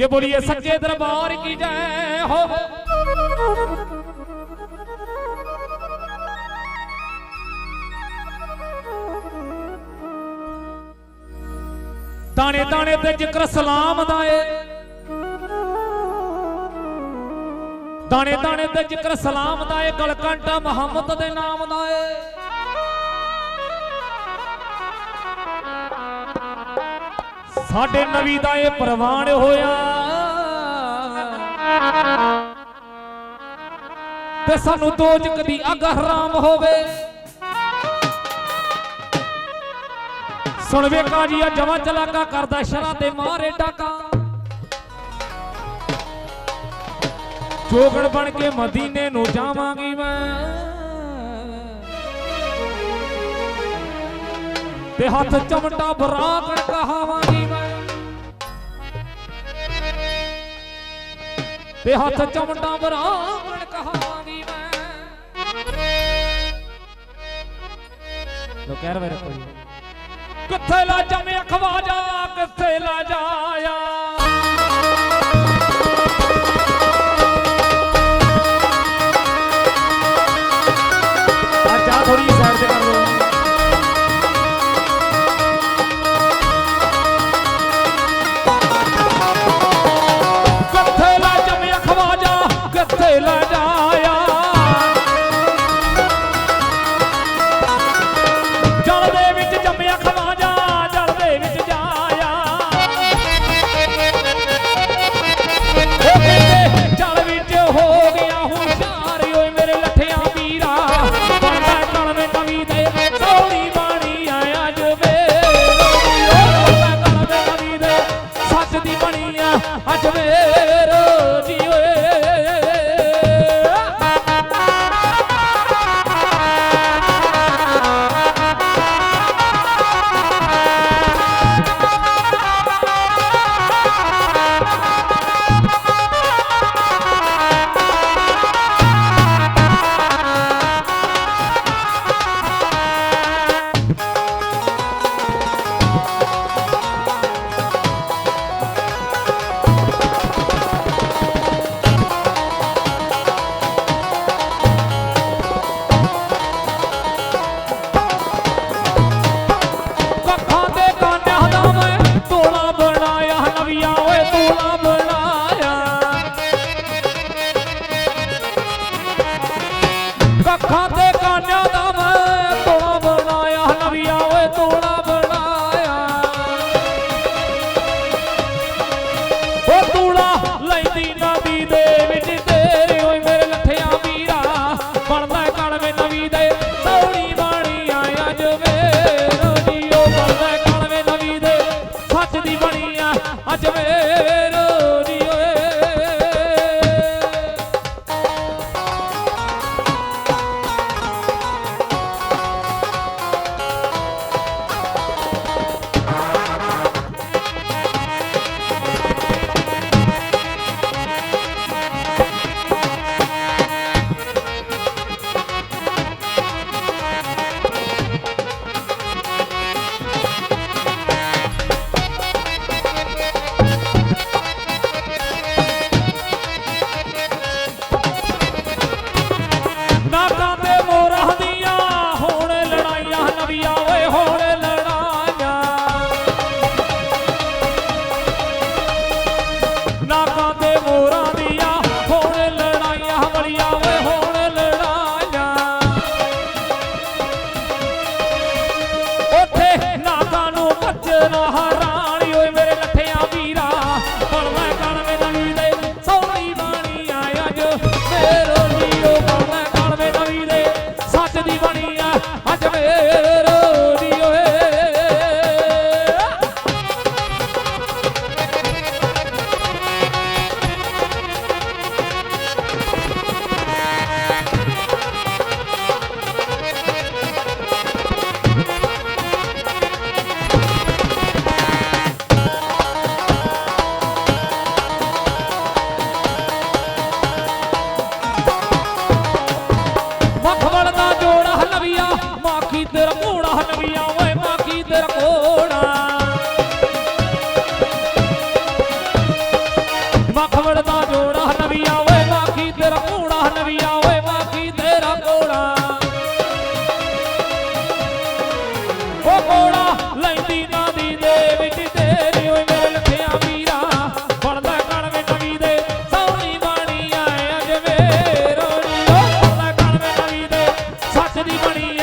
के बोलिए सच्चे दरबार की जय हो। ताने ताने ते जिक्र सलाम दाए, ताने ताने ते जिक्र सलाम दाए, गलकंटा मोहम्मद दे नाम दाए। साडे नबी दा ये प्रवान होया ते सानू दोजक दी अग हराम होवे। सुन वे काजिया जवा चलाका करदा शरा ते मारे डाका, जोगड़ बन के मदीने नू जावांगी मैं, ते हाथ चमटा बराकड़ कहावांगी मैं, ते हाथ चमटा बराकड़ कहावांगी मैं। लो कह रहे कोई किथे ला जमे खवाजा, किथे ला जाया आजा थोड़ी साइड से कर लो। किथे ला जमे खवाजा, किथे ला जाया, जल दे विच जमे खवाजा, जल दे विच जाया, जल विच हो गया हूं शार ओए मेरे लठिया पीरा, बनदा कण में नवी दे सौली बाणी आया जवे, बनदा कण में नवी दे सच दी बणी आ अज मेरो जी ओए। ਨਵੀਆਂ ਓਏ ਮਾਖੀ ਤੇਰਾ ਕੋੜਾ ਨਵੀਆਂ ਓਏ ਮਾਖੀ ਤੇਰਾ ਕੋੜਾ ਉਹ ਕੋੜਾ ਲੈਂਦੀ ਨਾਦੀ ਦੇ ਵਿੱਚ ਤੇਰੀ ਓਏ ਮੇਰੇ ਲੱਖਿਆ ਵੀਰਾ ਬਣਦਾ ਕਣ ਵੇ ਕਵੀ ਦੇ ਸੋਹਣੀ ਬਾਣੀ ਆਏ ਅੱਜ ਵੇ ਰੋਣੀ ਉਹ ਬਣਦਾ ਕਣ ਵੇ ਕਵੀ ਦੇ ਸੱਚ ਦੀ ਬਣੀ